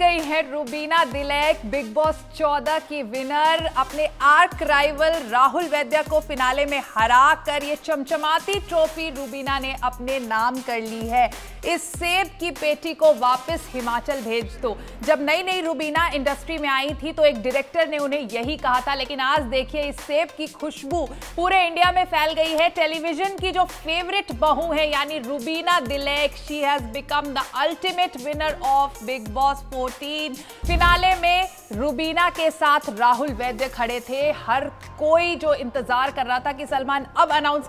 गई है Rubina Dilaik, big Boss 14 की विनर। अपने आर्क राइवल राहुल वैद्य को फिनाले में हरा कर ये चमचमाती ट्रॉफी रुबीना ने अपने नाम कर ली है। इस सेब की पेटी को वापस हिमाचल भेज दो। जब नई नई रुबीना इंडस्ट्री में आई थी तो एक डायरेक्टर ने उन्हें यही कहा था, लेकिन आज देखिए इस सेब की खुशबू पूरे इंडिया में फैल गई है। टेलीविजन की जो फेवरेट बहू है यानी Rubina Dilaik, she has become the ultimate winner of Bigg Boss 14। Finale में रुबीना के साथ राहुल वैद्य खड़े थे। हर कोई जो इंतजार कर रहा था कि सलमान अब अनाउंस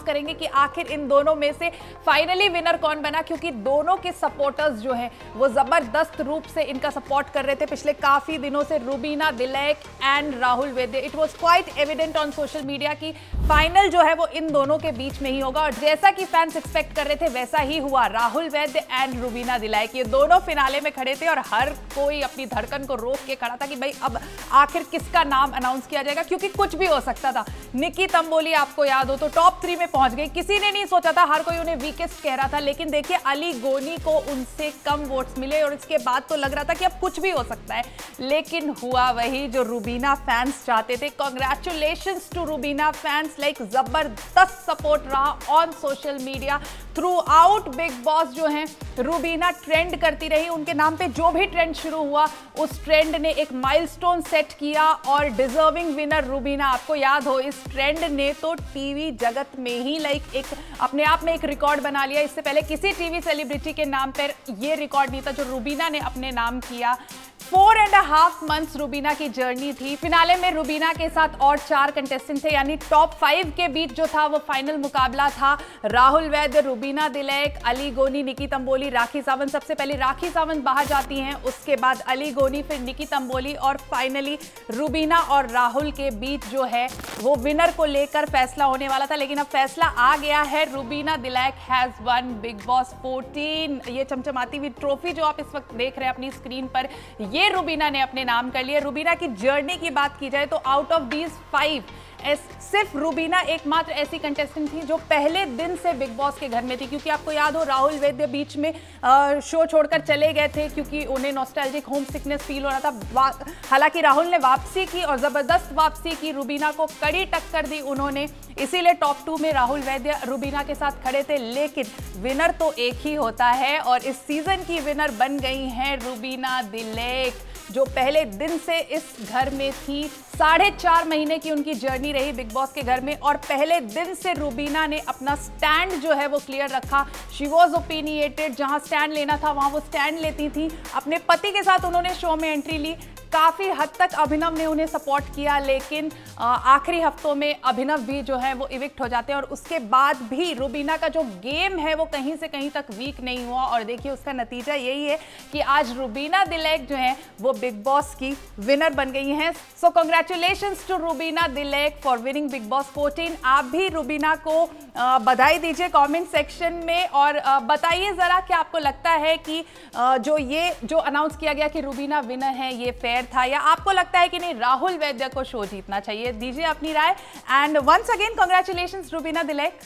करेंगे कि आखिर इन दोनों में से फाइनली विनर कौन बना, क्योंकि दोनों के सपोर्टर्स जो हैं वो जबरदस्त रूप से इनका सपोर्ट कर रहे थे पिछले काफी दिनों से। Rubina Dilaik and Rahul Vaidya, it was quite evident on social media की फाइनल जो है वो इन दोनों के बीच में ही होगा, और जैसा कि फैंस एक्सपेक्ट कर रहे थे वैसा ही हुआ। राहुल वैद्य एंड रुबीना दिलैक ये दोनों फिनाले में खड़े थे और हर कोई अपनी धड़कन को रोक के खड़ा था कि भाई अब आखिर किसका नाम अनाउंस किया जाएगा, क्योंकि कुछ भी हो सकता था। निकी तंबोली आपको याद हो तो टॉप 3 में पहुंच गई, किसी ने नहीं सोचा था, हर कोई उन्हें वीकेस्ट कह रहा था, लेकिन देखिए अली गोनी को उनसे कम वोट्स मिले और इसके बाद तो लग रहा था कि अब कुछ भी हो सकता है, लेकिन हुआ वही जो रुबीना फैंस चाहते थे। Congratulations to Rubina fans, like जबरदस्त सपोर्ट रहा on social media throughout Bigg Boss. जो है रुबीना ट्रेंड करती रही, उनके नाम पे जो भी ट्रेंड शुरू हुआ उस ट्रेंड ने एक माइलस्टोन सेट किया और डिजर्विंग विनर रुबीना। आपको याद हो इस ट्रेंड ने तो टीवी जगत में ही लाइक एक अपने आप में एक रिकॉर्ड बना लिया। इससे पहले किसी टीवी सेलिब्रिटी के नाम पर ये रिकॉर्ड नहीं था जो रुबीना ने अपने नाम किया। 4.5 मंथ्स रुबीना की जर्नी थी। फिनाले में रुबीना के साथ और 4 कंटेस्टेंट थे, यानी टॉप 5 के बीच जो था वो फाइनल मुकाबला था। राहुल वैद्य, रुबीना दिलैक, अली गोनी, निकी तंबोली, राखी सावंत। सबसे पहले राखी सावंत बाहर जाती हैं, उसके बाद अली गोनी, फिर निकी तंबोली और फाइनली रुबीना और राहुल के बीच जो है वो विनर को लेकर फैसला होने वाला था, लेकिन अब फैसला आ गया है। Rubina Dilaik has one big Boss 14। ये चमचमाती हुई ट्रॉफी जो आप इस वक्त देख रहे हैं अपनी स्क्रीन पर, ये रुबीना ने अपने नाम कर लिया। रुबीना की जर्नी की बात की जाए तो आउट ऑफ दीज 5 सिर्फ रुबीना एकमात्र ऐसी कंटेस्टेंट थी जो पहले दिन से बिग बॉस के घर में थी, क्योंकि आपको याद हो राहुल वैद्य बीच में शो छोड़कर चले गए थे क्योंकि उन्हें नॉस्टैल्जिक होम सिकनेस फील हो रहा था। हालांकि राहुल ने वापसी की और जबरदस्त वापसी की, रुबीना को कड़ी टक्कर दी उन्होंने, इसीलिए टॉप 2 में राहुल वैद्य रुबीना के साथ खड़े थे। लेकिन विनर तो एक ही होता है और इस सीजन की विनर बन गई हैं रुबीना दिलैक, जो पहले दिन से इस घर में थी। 4.5 महीने की उनकी जर्नी रही बिग बॉस के घर में और पहले दिन से रुबीना ने अपना स्टैंड जो है वो क्लियर रखा। शी वॉज ओपिनिएटेड, जहां स्टैंड लेना था वहां वो स्टैंड लेती थी। अपने पति के साथ उन्होंने शो में एंट्री ली। काफ़ी हद तक अभिनव ने उन्हें सपोर्ट किया, लेकिन आखिरी हफ्तों में अभिनव भी जो है वो इविक्ट हो जाते हैं और उसके बाद भी रुबीना का जो गेम है वो कहीं से कहीं तक वीक नहीं हुआ। और देखिए उसका नतीजा यही है कि आज रुबीना दिलैक जो है वो बिग बॉस की विनर बन गई हैं। So congratulations to Rubina Dilaik for winning Bigg Boss 14। आप भी रुबीना को बधाई दीजिए कमेंट सेक्शन में और बताइए ज़रा कि आपको लगता है कि जो अनाउंस किया गया कि रुबीना विनर है ये फेयर था, या आपको लगता है कि नहीं राहुल वैद्य को शो जीतना चाहिए। दीजिए अपनी राय and once again congratulations Rubina Dilaik.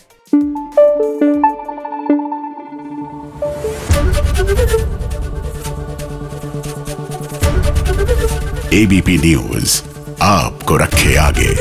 ABP News आपको रखे आगे।